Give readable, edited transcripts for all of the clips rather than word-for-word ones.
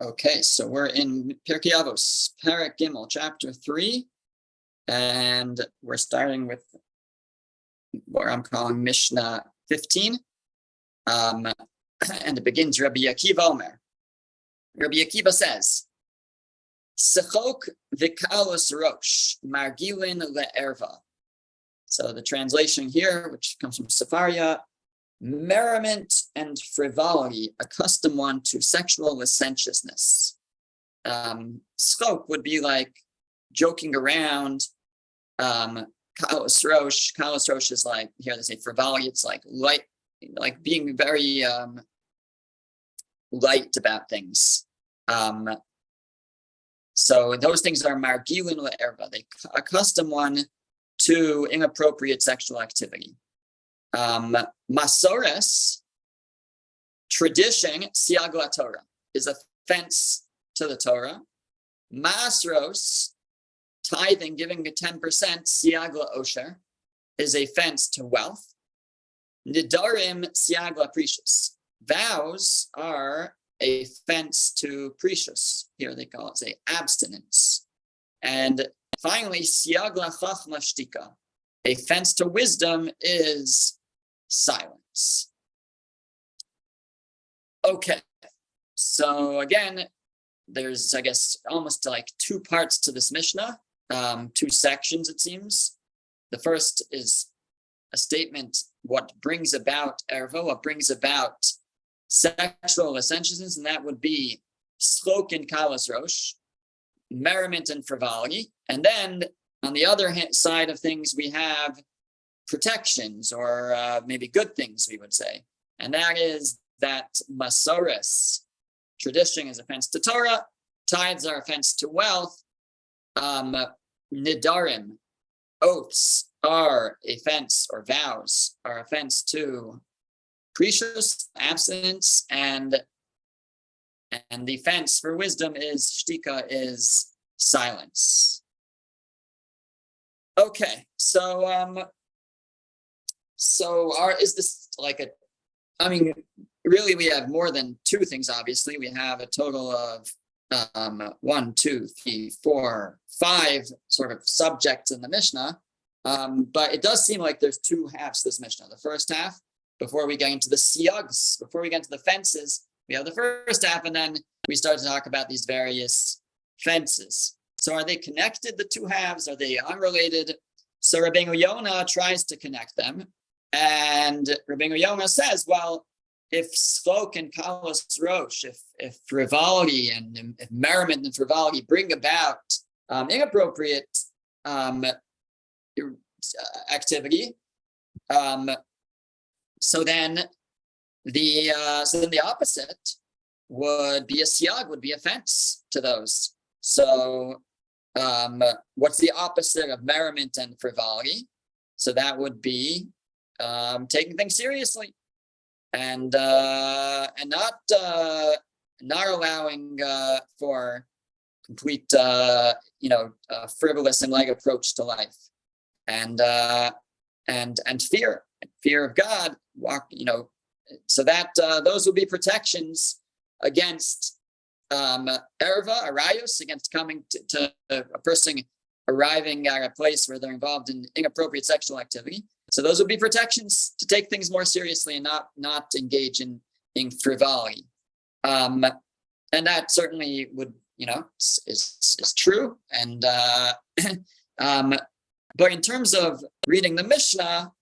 Okay, so we're in Pirkei Avos, Perek Gimel, chapter 3, and we're starting with what I'm calling Mishna 15, and it begins, Rabbi Akiva Omer. Rabbi Akiva says, Sechok v'kalos rosh, margilin le'erva. So the translation here, which comes from Sefaria, merriment and frivolity accustom one to sexual licentiousness. Schok would be like joking around. Kalos rosh is like, here they say frivolity, it's like light, like being very light about things. So those things are margilin le'erva. They accustom one to inappropriate sexual activity. Masores, tradition, siag la Torah, is a fence to the Torah. Masros, tithing, giving a 10%, siag la osher, is a fence to wealth. Nidarim, siag la precious. Vows are a fence to precious. Here they call it, say, abstinence. And finally, siag la chachma shtika, a fence to wisdom is silence. Okay, so again, there's, I guess, almost like two parts to this Mishnah, two sections, it seems. The first is a statement, what brings about erva, what brings about sexual licentiousness, and that would be schok and kalos rosh, merriment and frivolity. And then on the other side of things, we have protections, or maybe good things, we would say. And that is that masores, tradition, is offense to Torah, tithes are offense to wealth, nidarim, oaths, are offense, or vows are offense to precious, abstinence, and the fence for wisdom is shtika, is silence. Okay, is this like a, I mean, really we have more than two things, obviously. We have a total of 1, 2, 3, 4, 5 sort of subjects in the Mishnah. But it does seem like there's two halves to this Mishnah. The first half, before we get into the siyags, before we get into the fences, we have the first half, and then we start to talk about these various fences. So are they connected, the two halves? Are they unrelated? So Rabbeinu Yonah tries to connect them. And Rabbeinu Yonah says, well, if schok and kalos rosh, if frivolity and if merriment and frivolity bring about inappropriate activity, so then the opposite would be a siag, would be a fence to those. So what's the opposite of merriment and frivolity? So that would be taking things seriously, and not allowing for complete frivolous and light approach to life, and fear of God. So that those will be protections against erva, arayos, against coming to a person arriving at a place where they're involved in inappropriate sexual activity. So those would be protections to take things more seriously and not engage in frivolity. And that certainly would, is true. And but in terms of reading the Mishnah,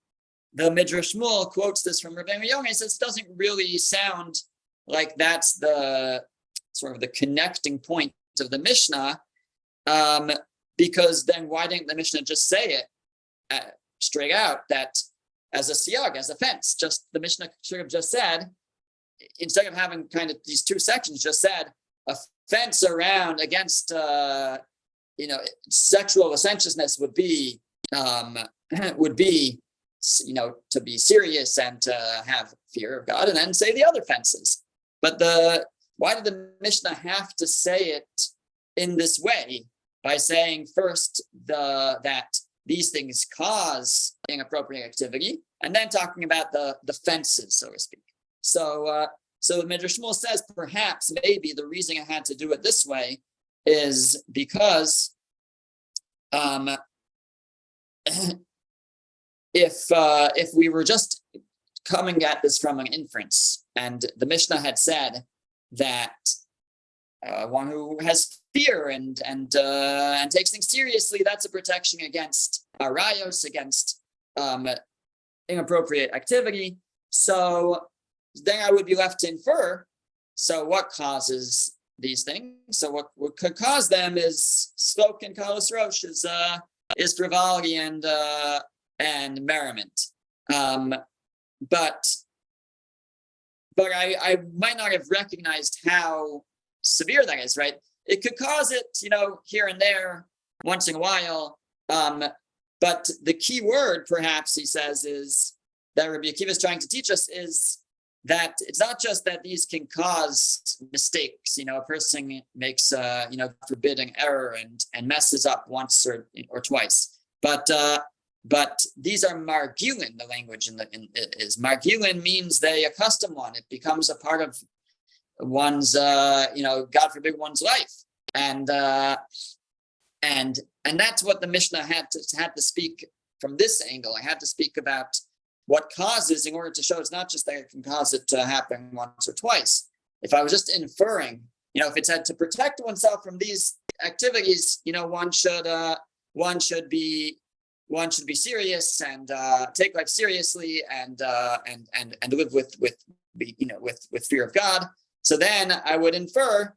the Midrash Shmuel quotes this from Rabbeinu Yonah. He says it doesn't really sound like that's the sort of the connecting point of the Mishnah, because then why didn't the Mishnah just say it straight out, that as a siag, as a fence? Just the Mishnah should have just said, instead of having kind of these two sections, just said a fence around against sexual licentiousness would be to be serious and to have fear of God, and then say the other fences. But why did the Mishnah have to say it in this way, by saying first that these things cause inappropriate activity, and then talking about the fences, so to speak? So So the Midrash Shmuel says perhaps maybe the reason I had to do it this way is because if we were just coming at this from an inference, and the Mishnah had said that one who has fear and takes things seriously, that's a protection against arayos, against inappropriate activity. So then I would be left to infer, so what causes these things? So what could cause them is slok and kalos rosh, is frivolity and merriment. But I might not have recognized how severe that is, right? It could cause it, here and there, once in a while. But the key word, perhaps, he says, is that Rabbi Akiva is trying to teach us is that it's not just that these can cause mistakes. A person makes forbidden error and messes up once or twice. But these are margilin. The language is margilin means they accustom one. It becomes a part of one's, God forbid, one's life, and that's what the Mishnah had to speak from this angle. I had to speak about what causes, in order to show it's not just that it can cause it to happen once or twice. If I was just inferring, if it said to protect oneself from these activities, one should be serious and take life seriously and live with fear of God. So then I would infer,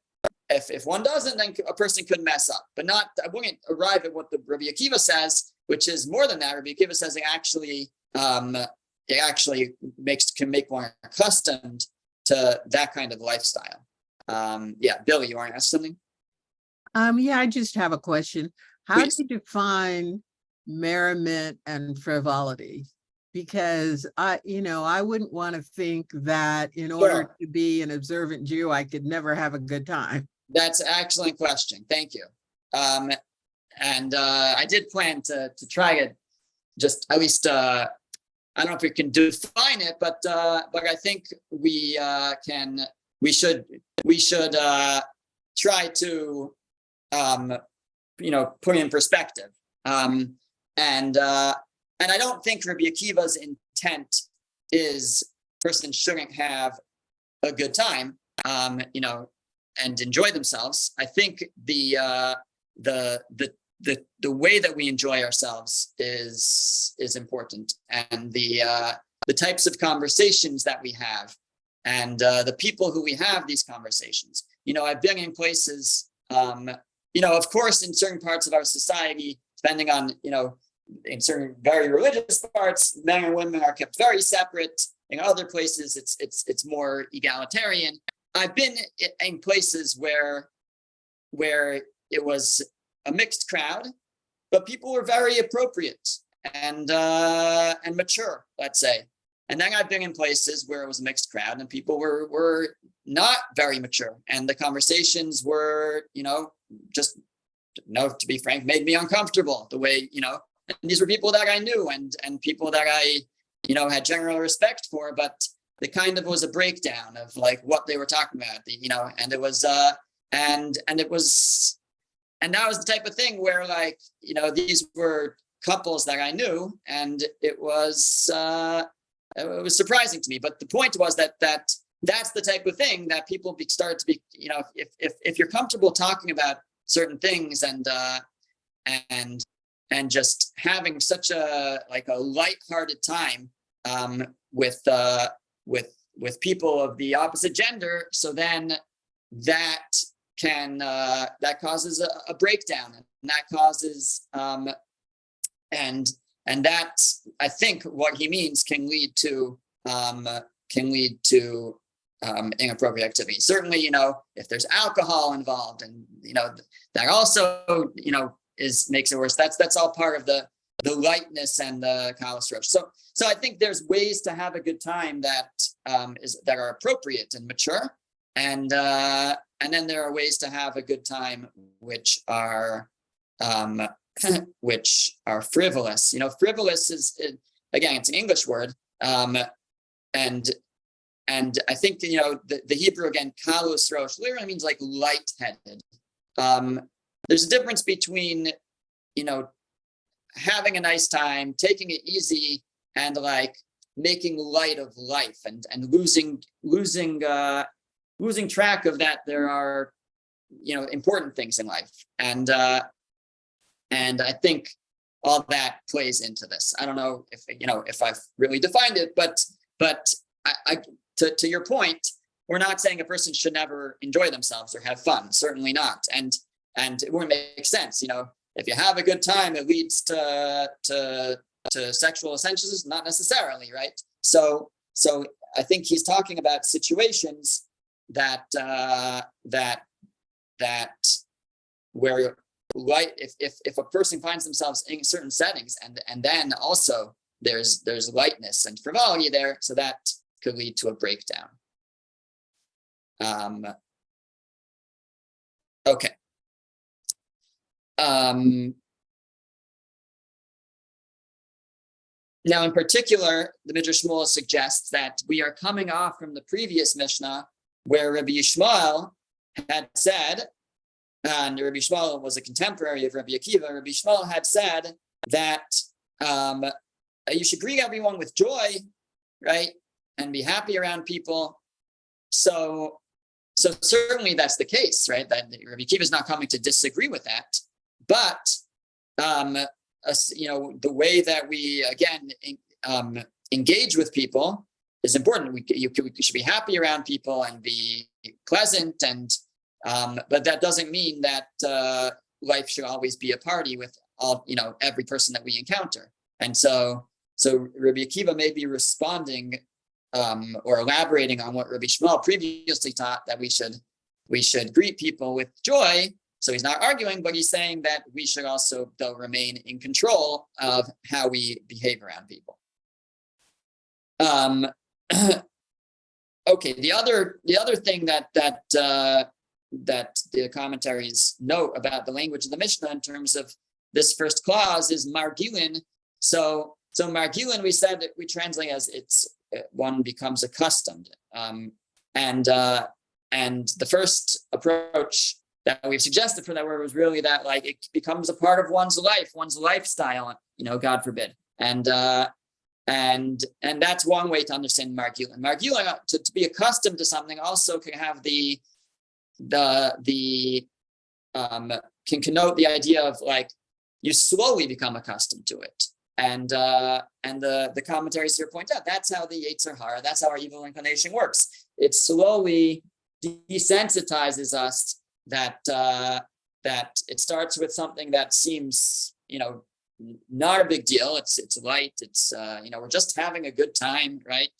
if one doesn't, then a person could mess up, but not. I wouldn't arrive at what the Rabbi Akiva says, which is more than that. Rabbi Akiva says it actually can make one accustomed to that kind of lifestyle. Billy, you want to ask something? I just have a question. How Please. do you define merriment and frivolity? Because I wouldn't want to think that in order to be an observant Jew, I could never have a good time. That's an excellent question. Thank you. And I did plan to try to just at least, I don't know if we can define it, but I think we should try to, put it in perspective. And I don't think Rabbi Akiva's intent is person shouldn't have a good time, and enjoy themselves. I think the way that we enjoy ourselves is important, and the types of conversations that we have, and the people who we have these conversations. I've been in places, of course, in certain parts of our society, depending on, in certain very religious parts, men and women are kept very separate. In other places, it's more egalitarian. I've been in places where it was a mixed crowd, but people were very appropriate and mature, let's say. And then I've been in places where it was a mixed crowd and people were not very mature, and the conversations were, just, to be frank, made me uncomfortable. The way, and these were people that I knew and people that I, had general respect for, but it kind of was a breakdown of like what they were talking about, and it was, and that was the type of thing where, like, these were couples that I knew, and it was surprising to me. But the point was that's the type of thing that people start to be, if you're comfortable talking about certain things and just having such a lighthearted time with people of the opposite gender, so then that causes a breakdown, and that causes and that's, I think, what he means can lead to inappropriate activity. Certainly, if there's alcohol involved, and that also makes it worse. That's all part of the lightness and the kalos rosh. So I think there's ways to have a good time that are appropriate and mature, and then there are ways to have a good time which are frivolous. Frivolous is, again, it's an English word, and I think, the Hebrew again, kalus rosh, literally means like lightheaded. There's a difference between, having a nice time, taking it easy, and like making light of life and losing track of that there are, important things in life. And I think all that plays into this. I don't know if I've really defined it, but to your point, we're not saying a person should never enjoy themselves or have fun. Certainly not. And it wouldn't make sense. If you have a good time, it leads to sexual ascensions, not necessarily, right? So I think he's talking about situations that where if a person finds themselves in certain settings and then also there's lightness and frivolity there, so that could lead to a breakdown. Okay. Now, in particular, the Midrash Shmuel suggests that we are coming off from the previous Mishnah where Rabbi Yishmael had said, and Rabbi Yishmael was a contemporary of Rabbi Akiva, Rabbi Yishmael had said that you should greet everyone with joy, right? And be happy around people. So certainly that's the case, right? That Rabbi Akiva is not coming to disagree with that. But the way that we again engage with people is important. You should be happy around people and be pleasant, but that doesn't mean that life should always be a party with all every person that we encounter. And so Rabbi Akiva may be responding or elaborating on what Rabbi Shmuel previously taught, that we should greet people with joy. So he's not arguing, but he's saying that we should also, though, remain in control of how we behave around people. Okay, the other thing that the commentaries note about the language of the Mishnah in terms of this first clause is margilin. So margilin, we said that we translate as one becomes accustomed, and the first approach that we've suggested for that word was really that like it becomes a part of one's life, one's lifestyle, God forbid. And that's one way to understand margilin. Margilin, to be accustomed to something, also can have can connote the idea of like you slowly become accustomed to it. And the commentaries here point out that's how the Yetzer Hara, that's how our evil inclination works. It slowly desensitizes us that it starts with something that seems not a big deal. It's light. It's we're just having a good time, right?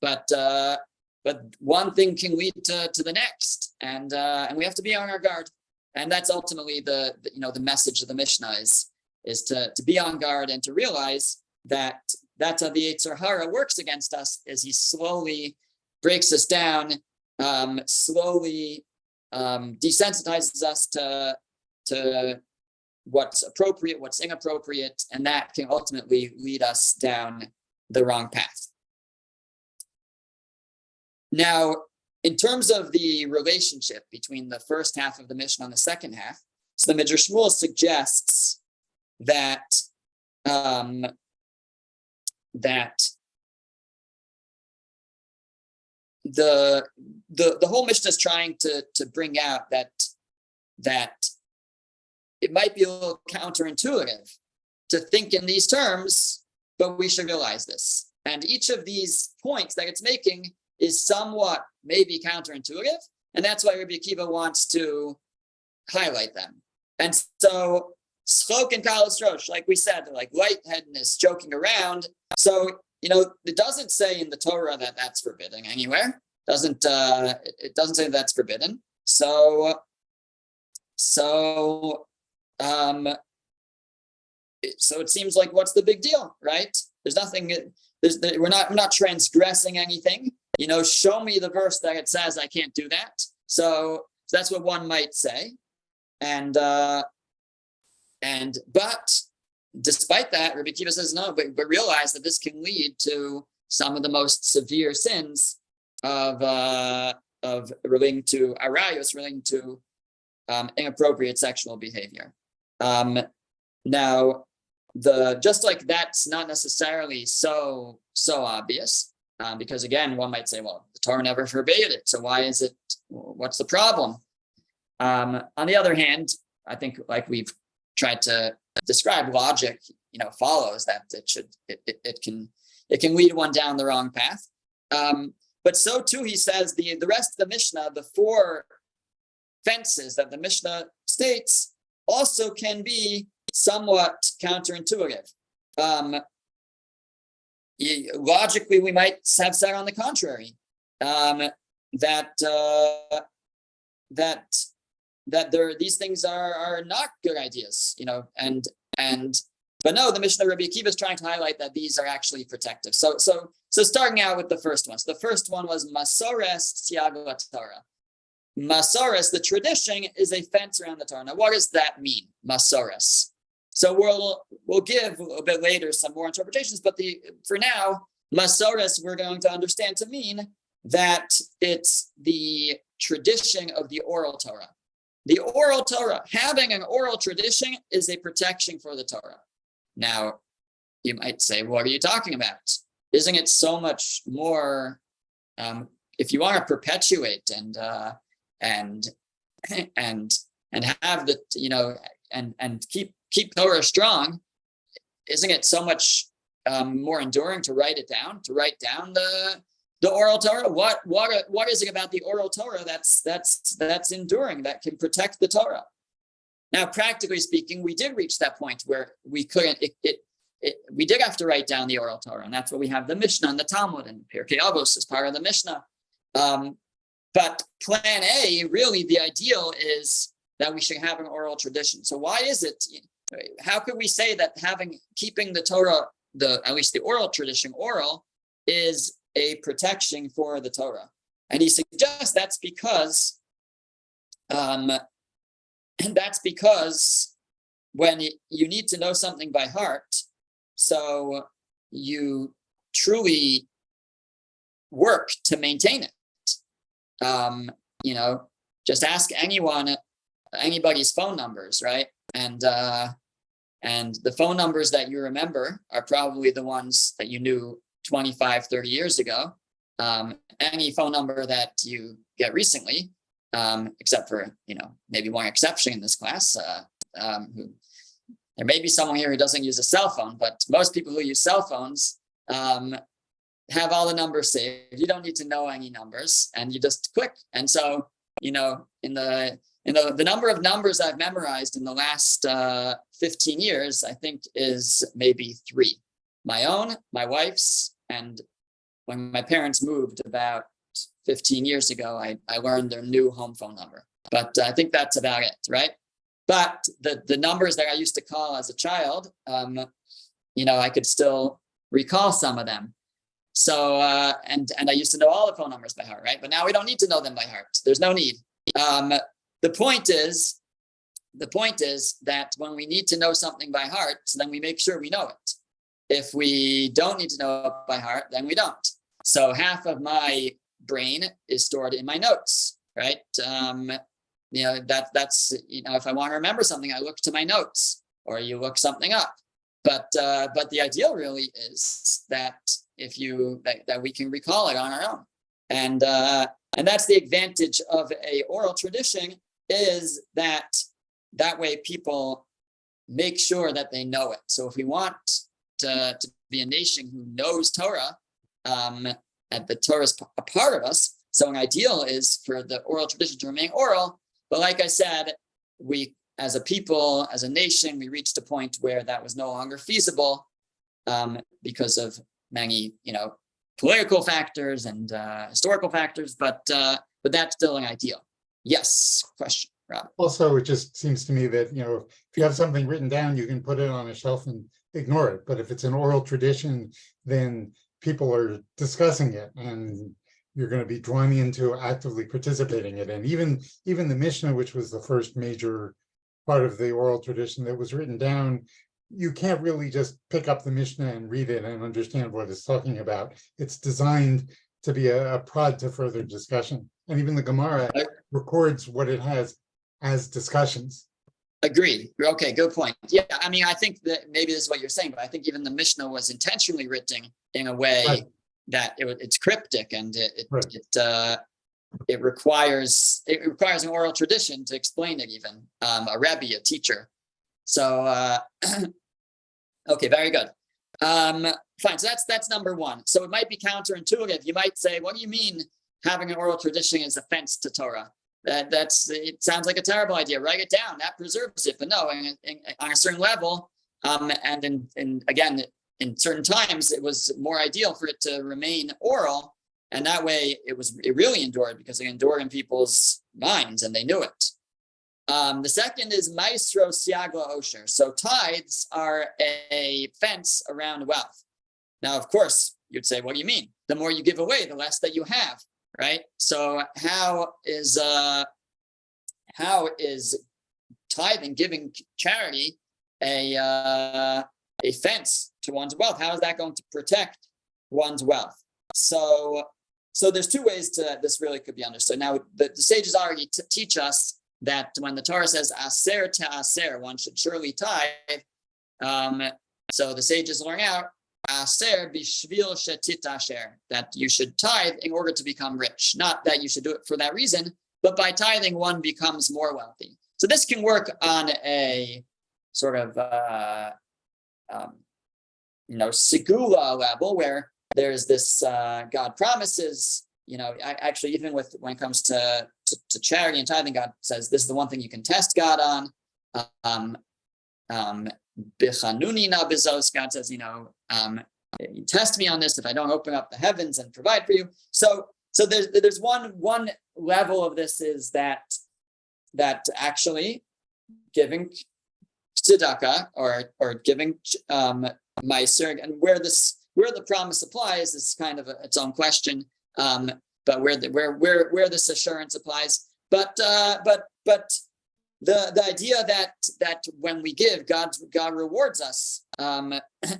But one thing can lead to the next, and we have to be on our guard. And that's ultimately the message of the Mishnah is to be on guard and to realize that that's how the Yetzer Hara works against us, as he slowly breaks us down, slowly desensitizes us to what's appropriate, what's inappropriate, and that can ultimately lead us down the wrong path. Now, in terms of the relationship between the first half of the Mishnah and the second half, so the Midrash Shmuel suggests that the whole Mishnah is trying to bring out that it might be a little counterintuitive to think in these terms, but we should realize this. And each of these points that it's making is somewhat maybe counterintuitive, and that's why Rabbi Akiva wants to highlight them. And so, schok and kalos rosh, like we said, like lightheadedness, joking around. So, it doesn't say in the Torah that that's forbidden anywhere. It doesn't say that's forbidden. So it seems like, what's the big deal, right? There's nothing. We're not transgressing anything. Show me the verse that it says I can't do that. So that's what one might say, but despite that, Rabbi Akiva says no. But realize that this can lead to some of the most severe sins of relating to arayos, relating to inappropriate sexual behavior. Now, just like that's not necessarily so obvious, because again, one might say, well, the Torah never forbade it, so why is it? What's the problem? On the other hand, I think, like we've tried to describe, logic, follows that it can lead one down the wrong path. But so too, he says the rest of the Mishnah, the 4 fences that the Mishnah states, also can be somewhat counterintuitive. Logically, we might have said on the contrary, that these things are not good ideas, but no, the Mishnah Rabbi Akiva is trying to highlight that these are actually protective. So starting out with the first one. So the first one was Masores Tiag Torah. Masores, the tradition, is a fence around the Torah. Now, what does that mean, Masores? So we'll give a little bit later some more interpretations, but for now, Masores we're going to understand to mean that it's the tradition of the oral Torah. The oral Torah, having an oral tradition, is a protection for the Torah. Now, you might say, what are you talking about? Isn't it so much more, if you want to perpetuate and have the, and keep Torah strong, isn't it so much more enduring to write down the oral Torah? What is it about the oral Torah that's enduring, that can protect the Torah? Now, practically speaking, we did reach that point where we couldn't. We did have to write down the oral Torah, and that's what we have the Mishna and the Talmud and Pirkei Avos as part of the Mishnah. But plan A, really, the ideal is that we should have an oral tradition. So why is it? How could we say that keeping the Torah, at least the oral tradition, oral, is a protection for the Torah? And he suggests that's because when you need to know something by heart, so you truly work to maintain it. Just ask anybody's phone numbers, right? And the phone numbers that you remember are probably the ones that you knew 25, 30 years ago. Any phone number that you get recently, except for, maybe one exception in this class, there may be someone here who doesn't use a cell phone, but most people who use cell phones have all the numbers saved. You don't need to know any numbers, and you just click. And so, in the number of numbers I've memorized in the last 15 years, I think is maybe 3. My own, my wife's, and when my parents moved about 15 years ago, I learned their new home phone number. But I think that's about it, right? But the numbers that I used to call as a child, I could still recall some of them. So, and I used to know all the phone numbers by heart, right? But now we don't need to know them by heart. There's no need. The point is that when we need to know something by heart, so then we make sure we know it. If we don't need to know it by heart, then we don't. So half of my brain is stored in my notes, right? That's if I want to remember something, I look to my notes, or you look something up. But the ideal really is that that we can recall it on our own, and that's the advantage of a oral tradition, is that way people make sure that they know it. So if we want to be a nation who knows Torah, and the Torah is a part of us, so an ideal is for the oral tradition to remain oral. But like I said, we as a people, as a nation, we reached a point where that was no longer feasible because of many, political factors and historical factors. But that's still an ideal. Yes, question, Rob. Also, it just seems to me that, if you have something written down, you can put it on a shelf and ignore it. But if it's an oral tradition, then people are discussing it, and you're going to be drawn into actively participating in it. And even the Mishnah, which was the first major part of the oral tradition that was written down, you can't really just pick up the Mishnah and read it and understand what it's talking about. It's designed to be a prod to further discussion. And even the Gemara records what it has as discussions. Agree. Okay, good point. Yeah, I mean, I think that maybe this is what you're saying, but I think even the Mishnah was intentionally written in a way that it's cryptic, and it requires an oral tradition to explain it. Even a rebbe, a teacher. So okay, very good. Fine. So that's number one. So it might be counterintuitive. You might say, "What do you mean having an oral tradition is offense to Torah?" It sounds like a terrible idea. Write it down. That preserves it. But no, on a certain level, and again, in certain times, it was more ideal for it to remain oral, and that way it really endured, because it endured in people's minds and they knew it. The second is maestro siagla osher. So tithes are a fence around wealth. Now, of course, you'd say, what do you mean? The more you give away, the less that you have, right? So how is tithing, giving charity, a fence to one's wealth? How is that going to protect one's wealth? So there's two ways to this really could be understood. Now, the sages already teach us that when the Torah says aser to aser, one should surely tithe. So the sages learn out aser bishvil shetit asher, that you should tithe in order to become rich. Not that you should do it for that reason, but by tithing one becomes more wealthy. So this can work on a sort of segula level, where there's this God promises. Actually, even when it comes to charity and tithing, God says this is the one thing you can test God on. Bichanuni na bizos, God says, you test me on this if I don't open up the heavens and provide for you. So there's one level of this is that actually giving tzedakah or giving meiser, and where the promise applies is kind of its own question. But where this assurance applies, but the idea that when we give, God rewards us.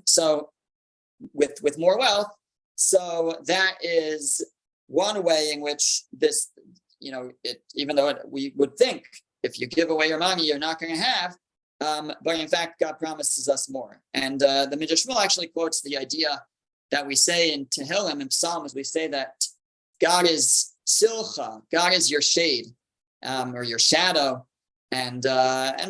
So with more wealth. So that is one way in which this, even though we would think if you give away your money, you're not going to have, but in fact, God promises us more. And the Midrash Shmuel actually quotes the idea that we say in Tehillim and Psalms. We say that God is silcha, God is your shade, or your shadow, and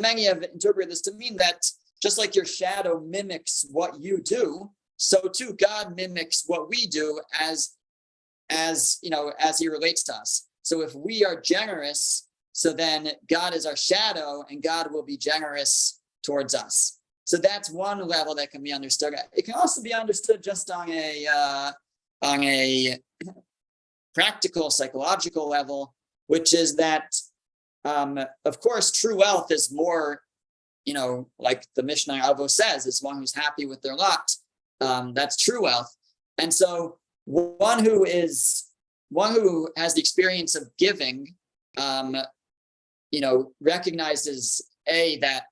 many have interpreted this to mean that just like your shadow mimics what you do, so too God mimics what we do as He relates to us. So if we are generous, so then God is our shadow, and God will be generous towards us. So that's one level that can be understood. It can also be understood just on a practical, psychological level, which is that, of course, true wealth is more, like the Mishna Avos says, is one who's happy with their lot. That's true wealth. And so one who has the experience of giving, recognizes that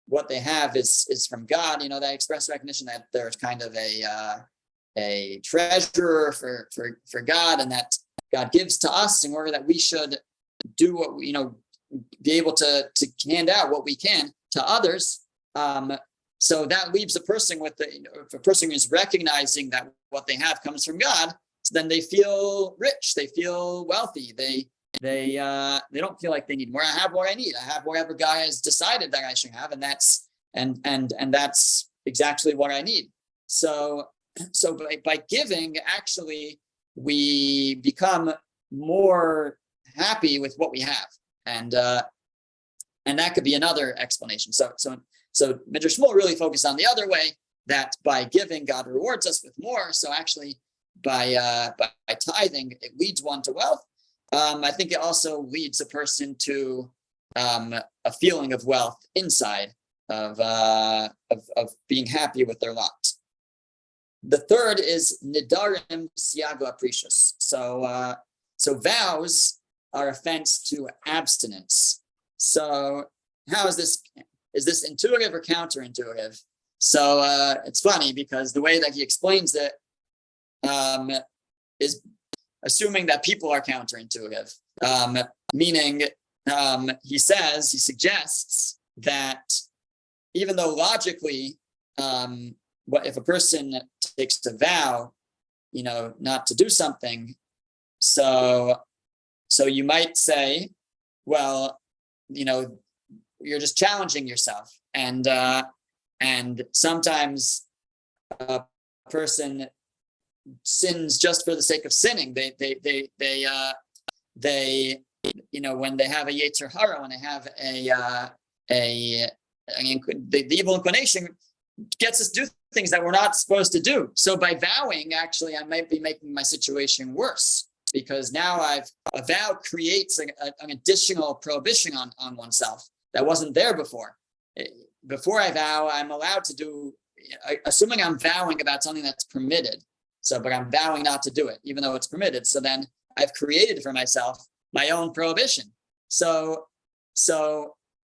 what they have is from God, that express recognition that there's kind of a treasurer for God, and that God gives to us in order that we should do what we, be able to hand out what we can to others. So that leaves a person if a person is recognizing that what they have comes from God, so then they feel rich, they feel wealthy, they don't feel like they need more. I have what I need. I have whatever God has decided that I should have, and that's that's exactly what I need. So by giving, actually, we become more happy with what we have, and that could be another explanation. So Midrash Shmuel really focused on the other way, that by giving, God rewards us with more. So actually, by tithing, it leads one to wealth. I think it also leads a person to a feeling of wealth inside, of being happy with their lot. The third is nidarim siagla precious. So vows are a fence to abstinence. So how is this? Is this intuitive or counterintuitive? So it's funny, because the way that he explains it is assuming that people are counterintuitive, meaning he suggests that even though logically, what if a person takes a vow, not to do something, so you might say, well, you're just challenging yourself, and sometimes a person sins just for the sake of sinning. They when they have a Yetzer Hara, when they have the evil inclination, gets us to do things that we're not supposed to do. So by vowing, actually, I might be making my situation worse, because now a vow creates an additional prohibition on oneself that wasn't there before. Before I vow, I'm allowed to do, assuming I'm vowing about something that's permitted. But I'm vowing not to do it, even though it's permitted. So then I've created for myself my own prohibition. So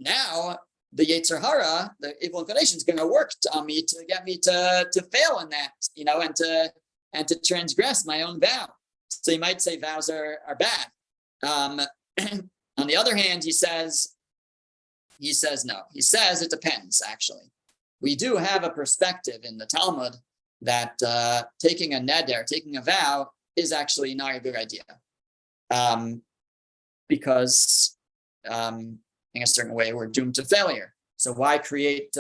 now the Yetzer Hara, the evil inclination, is going to work on me to get me to fail in that, and to transgress my own vow. So you might say vows are bad. On the other hand, he says no. He says it depends, actually. We do have a perspective in the Talmud that taking a neder, taking a vow, is actually not a good idea. Because in a certain way, we're doomed to failure. So why create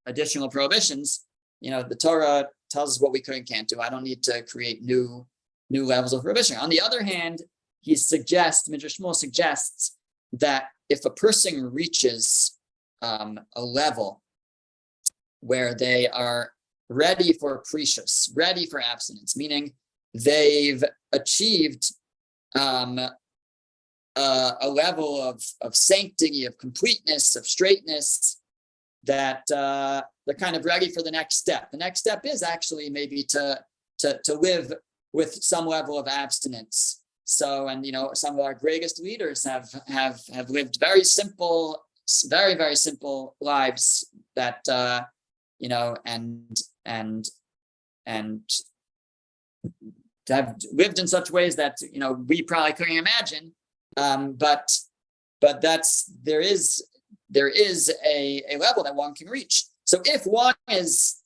additional prohibitions? The Torah tells us what we could and can't do. I don't need to create new levels of prohibition. On the other hand, Midrash Shmuel suggests that if a person reaches a level where they are ready for precious, ready for abstinence, meaning they've achieved a level of sanctity, of completeness, of straightness, that they're kind of ready for the next step. The next step is actually maybe to live with some level of abstinence. So, and some of our greatest leaders have lived very simple, very, very simple lives that and have lived in such ways that we probably couldn't imagine. But there is a level that one can reach. So if one is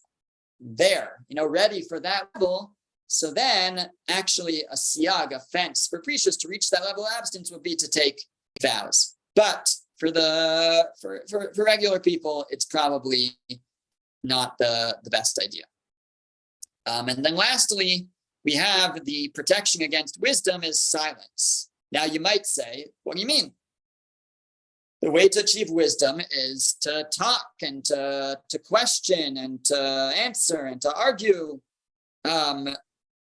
there, ready for that level, so then actually a siyag, a fence for precious to reach that level of abstinence would be to take vows. But for regular people, it's probably not the best idea. And then lastly, we have the protection against wisdom is silence. Now you might say, what do you mean? The way to achieve wisdom is to talk and to question and to answer and to argue.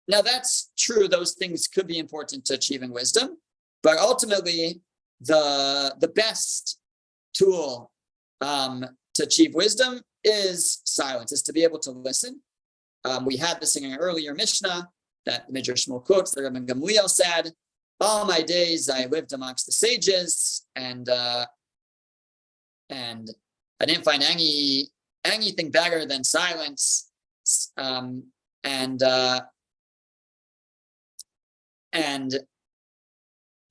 Now that's true. Those things could be important to achieving wisdom, but ultimately the best tool to achieve wisdom is silence, is to be able to listen. We had this in an earlier Mishna that the Midrash Shmuel quotes, that Rabbi Gamliel said, all my days I lived amongst the sages, and I didn't find anything better than silence. And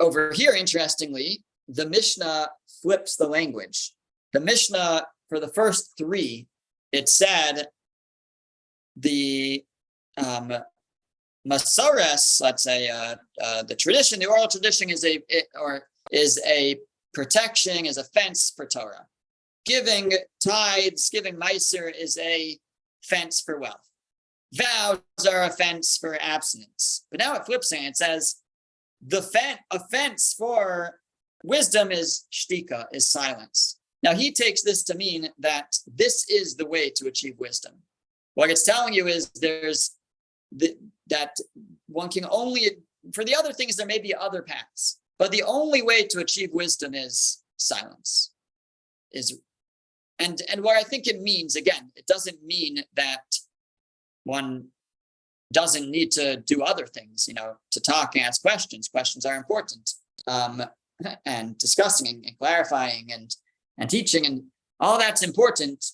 over here, interestingly, the Mishnah flips the language. The Mishnah, for the first three, it said the Masares, let's say the tradition, the oral tradition is a protection, is a fence for Torah. Giving tithes, giving meiser is a fence for wealth. Vows are a fence for abstinence. But now it flips and it says a fence for wisdom is shtika, is silence. Now he takes this to mean that this is the way to achieve wisdom. What it's telling you is that one can only, for the other things, there may be other paths, but the only way to achieve wisdom is silence. And what I think it means, again, it doesn't mean that one doesn't need to do other things, to talk and ask questions. Questions are important, and discussing and clarifying and teaching, and all that's important.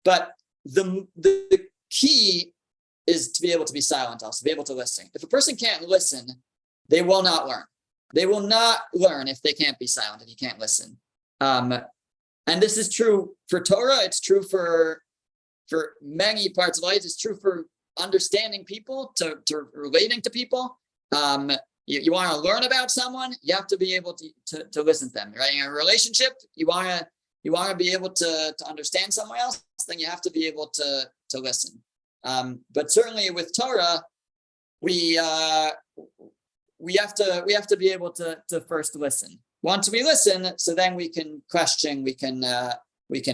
But the key is to be able to be silent, also to be able to listen. If a person can't listen, they will not learn. They will not learn if they can't be silent, if you can't listen. And this is true for Torah. It's true for many parts of life. It's true for understanding people, to relating to people. You want to learn about someone, you have to be able to listen to them, right? In a relationship, you want to be able to understand someone else, then you have to be able to listen. But certainly with Torah, we have to be able to first listen. Once we listen, so then we can question, we can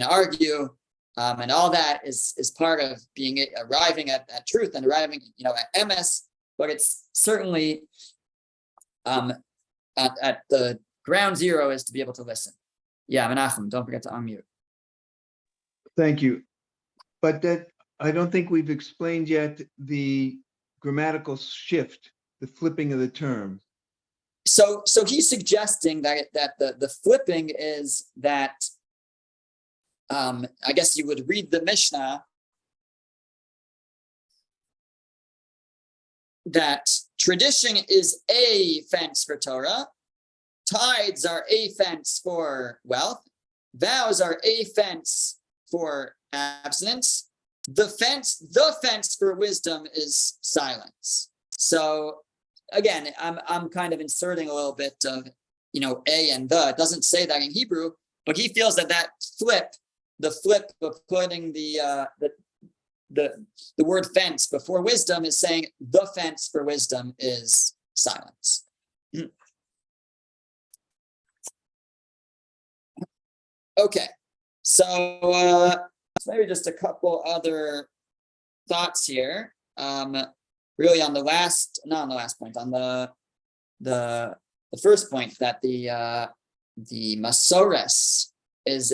argue, and all that is part of arriving at truth and arriving, at emes. But it's certainly at the ground zero is to be able to listen. Yeah, Menachem, don't forget to unmute. Thank you. But that I don't think we've explained yet the grammatical shift, the flipping of the term. So he's suggesting that the flipping is that I guess you would read the Mishnah that tradition is a fence for Torah, tithes are a fence for wealth, vows are a fence for abstinence. The fence for wisdom is silence. So again, I'm kind of inserting a little bit of a and the. It doesn't say that in Hebrew, but he feels that the flip of putting the word fence before wisdom is saying the fence for wisdom is silence. Okay, so maybe just a couple other thoughts here. Really on the point, on the first point, that the Masores is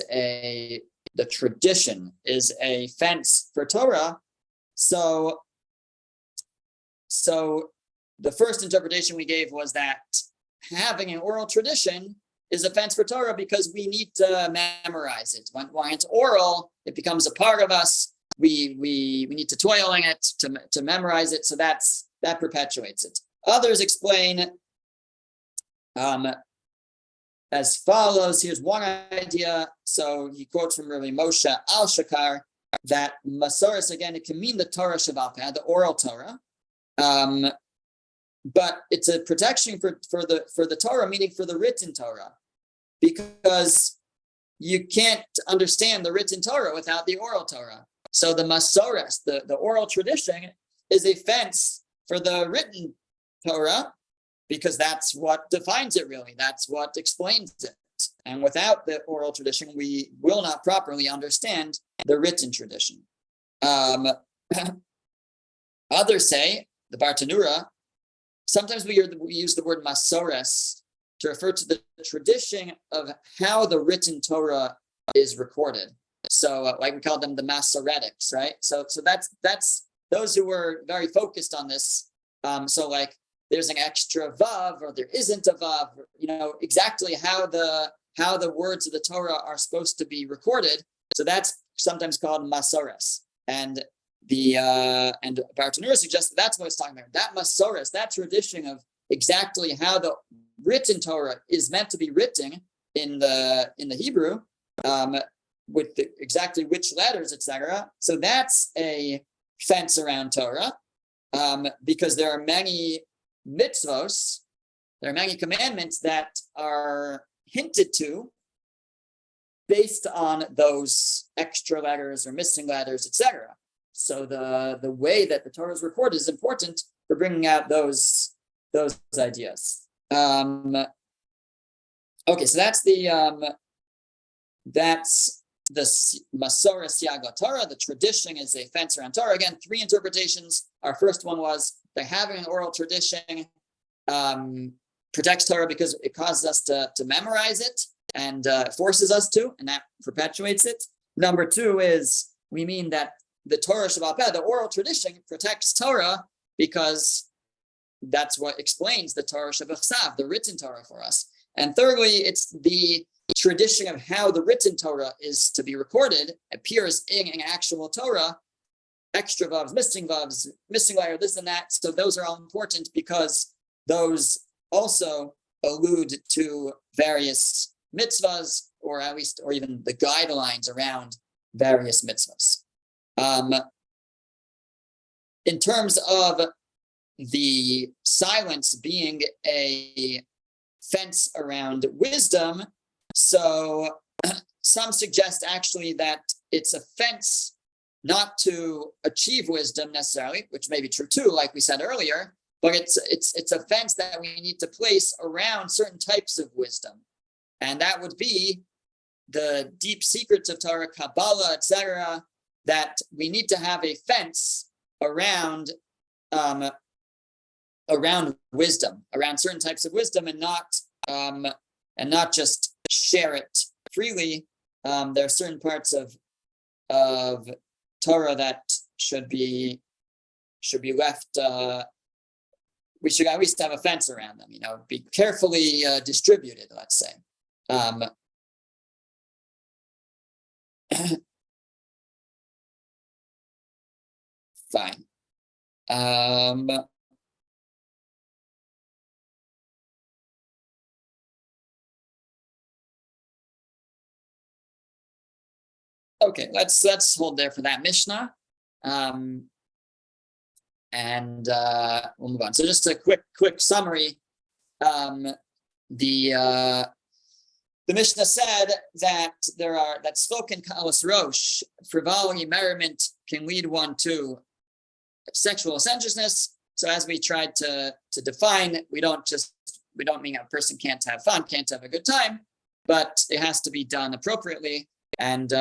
the tradition is a fence for Torah. So the first interpretation we gave was that having an oral tradition is a fence for Torah because we need to memorize it. When it's oral, it becomes a part of us. We need to toil in it to memorize it. So that perpetuates it. Others explain as follows. Here's one idea. So he quotes from Rabbi Moshe Al-Shakar that Masoros, again, it can mean the Torah Shabbat, the oral Torah. But it's a protection for the Torah, meaning for the written Torah, because you can't understand the written Torah without the oral Torah. So the Masoros, the oral tradition, is a fence for the written Torah, because that's what defines it, really. That's what explains it. And without the oral tradition, we will not properly understand the written tradition. Others say, the Bartanura, sometimes we use the word Masoros to refer to the tradition of how the written Torah is recorded. So like we call them the Masoretics, right? So that's those who were very focused on this. So like there's an extra vav or there isn't a vav, exactly how the words of the Torah are supposed to be recorded. So that's sometimes called Masoros. And and Bartanura suggests that's what it's talking about. That Masoros, that tradition of exactly how the written Torah is meant to be written in the Hebrew, with exactly which letters, etc. So that's a fence around Torah, because there are many mitzvos, there are many commandments that are hinted to based on those extra letters or missing letters, etc. So the way that the Torah is recorded is important for bringing out those ideas. Okay, so that's the Masoros Yaga Torah. The tradition is a fence around Torah. Again, 3 interpretations. Our first one was that having an oral tradition protects Torah because it causes us to memorize it and forces us to, and that perpetuates it. Number 2 is we mean that the Torah Shabbat, the oral tradition, protects Torah because that's what explains the Torah Shabbat, the written Torah for us. And thirdly, it's the tradition of how the written Torah is to be recorded appears in an actual Torah, extra vavs, missing letter, this and that. So those are all important because those also allude to various mitzvahs, or at least, or even the guidelines around various mitzvahs. In terms of the silence being a fence around wisdom, so some suggest actually that it's a fence not to achieve wisdom necessarily, which may be true too, like we said earlier, but it's a fence that we need to place around certain types of wisdom. And that would be the deep secrets of Torah, Kabbalah, etc., that we need to have a fence around around wisdom, around certain types of wisdom, and not just share it freely. There are certain parts of Torah that should be left. We should at least have a fence around them. Be carefully distributed. Let's say. Fine. Okay, let's hold there for that Mishnah, and we'll move on. So just a quick summary. The Mishnah said that that spoken kalos rosh, frivolity, merriment can lead one to sexual licentiousness. So as we tried to define, we don't mean a person can't have fun, can't have a good time, but it has to be done appropriately, and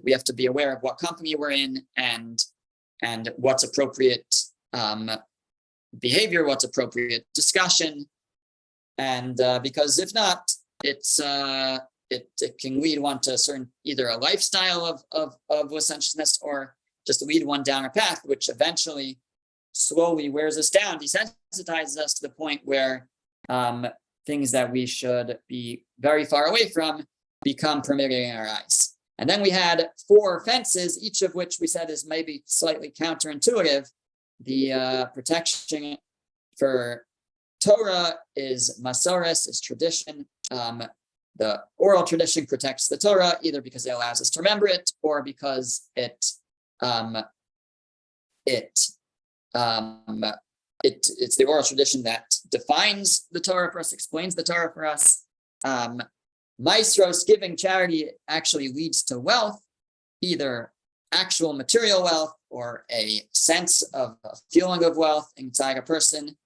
we have to be aware of what company we're in and what's appropriate behavior, what's appropriate discussion, and because if not, it can lead one to either a lifestyle of licentiousness or just lead one down a path, which eventually slowly wears us down, desensitizes us to the point where things that we should be very far away from become permitted in our eyes. And then we had 4 fences, each of which we said is maybe slightly counterintuitive. The protection for Torah is masoros, is tradition. The oral tradition protects the Torah either because it allows us to remember it or because it's the oral tradition that defines the Torah for us, explains the Torah for us. Maestros, giving charity, actually leads to wealth, either actual material wealth or a sense of a feeling of wealth inside a person.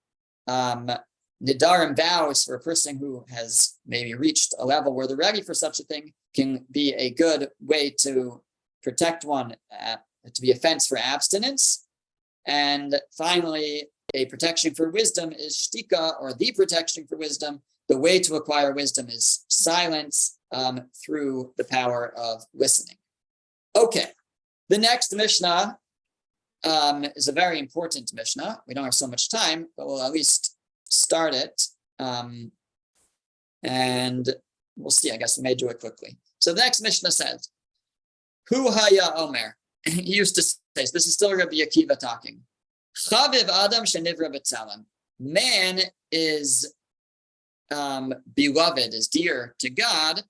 Nidarim, vows, for a person who has maybe reached a level where they're ready for such a thing, can be a good way to protect one, to be a fence for abstinence. And finally, a protection for wisdom is shtika, or the protection for wisdom. The way to acquire wisdom is silence through the power of listening. Okay, the next Mishnah is a very important Mishnah. We don't have so much time, but we'll at least start it. And we'll see. I guess we may do it quickly. So the next Mishnah says, Hu haya omer. He used to say, this is still Rabbi Akiva talking. Chaviv adam shenivra b'tzelem. Man is beloved, is dear to God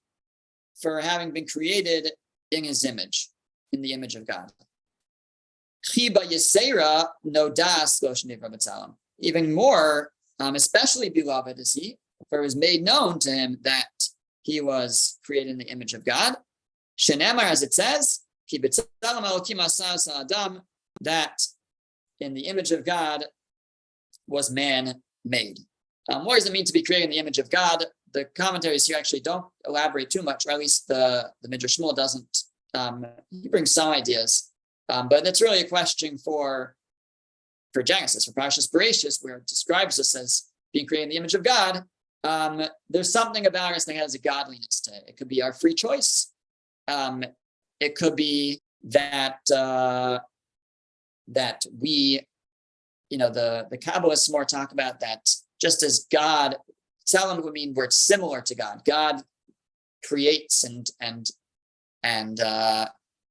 for having been created in his image, in the image of God. Chiba yisera no das lo shenivra b'tzelem. Even more, especially beloved is he, for it was made known to him that he was created in the image of God. Shenemar, as it says, ki b'tzelem elokim asa adam, that in the image of God was man made. What does it mean to be created in the image of God? The commentaries here actually don't elaborate too much, or at least the Midrash Shmuel doesn't. He brings some ideas, but it's really a question for Genesis, for Parashas Bereshis, where it describes us as being created in the image of God. There's something about us that has a godliness to it. It could be our free choice. It could be that we, the Kabbalists more talk about that. Just as God, Tzelem would mean we're similar to God. God creates and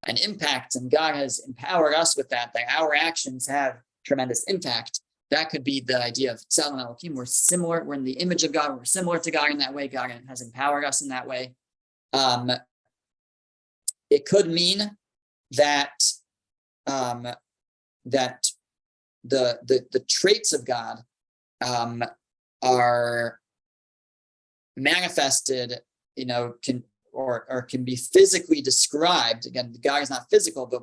impacts, and God has empowered us with that our actions have tremendous impact. that could be the idea of Tzelem Elokim. We're similar. We're in the image of God. We're similar to God in that way. God has empowered us in that way. It could mean that that the traits of God are manifested, can be physically described. Again, God is not physical, but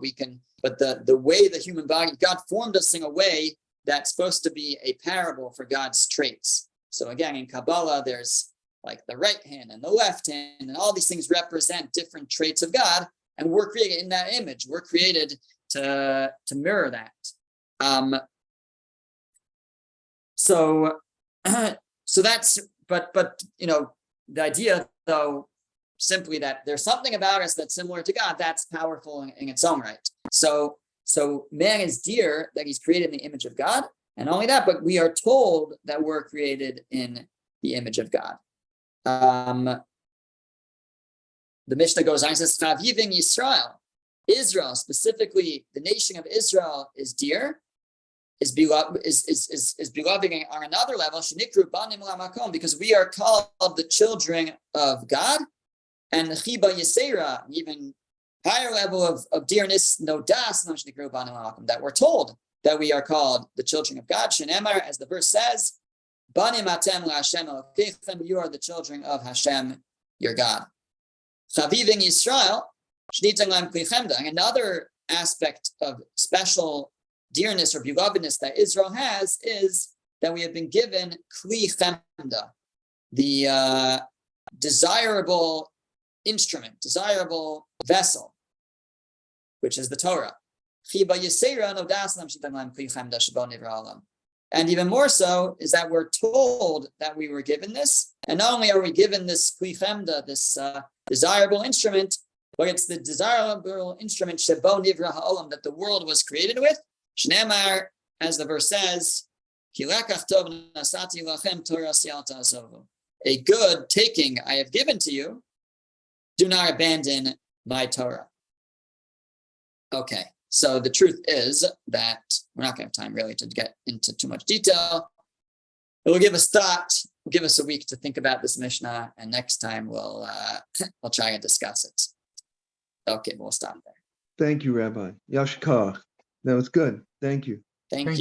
the way the human body, God formed us in a way that's supposed to be a parable for God's traits. So again, in Kabbalah, there's like the right hand and the left hand, and all these things represent different traits of God, and we're created in that image. We're created to mirror that. So that's, but the idea, though, simply that there's something about us that's similar to God, that's powerful in its own right. So man is dear that he's created in the image of God, and not only that, but we are told that we're created in the image of God. The Mishnah goes on and says, Chavivin Yisrael, Israel, specifically the nation of Israel, is dear, is beloved on another level, Shenikru Banim Lamakom, because we are called the children of God, and the Chiba Yisera, even higher level of dearness, no das, no Shenikru Banim Lamakom, that we're told that we are called the children of God. Shenemar, as the verse says, Banim Atem LaHashem Elokeichem, you are the children of Hashem, your God. Chavivin Yisrael, Shnitan Lam Kli Chemda. Another aspect of special dearness or belovedness that Israel has is that we have been given Kli Chemda, the desirable instrument, desirable vessel, which is the Torah. And even more so is that we're told that we were given this, and not only are we given this Kli Chemda, this desirable instrument, but it's the desirable instrument Shebo Nivra Ha'olam, that the world was created with. Shneimar, as the verse says, a good taking I have given to you, do not abandon my Torah. Okay, so the truth is that we're not going to have time really to get into too much detail. It will give us thought, give us a week to think about this Mishnah, and next time we'll try and discuss it. Okay, we'll stop there. Thank you, Rabbi. Yashkar. That was good. Thank you. Thank you.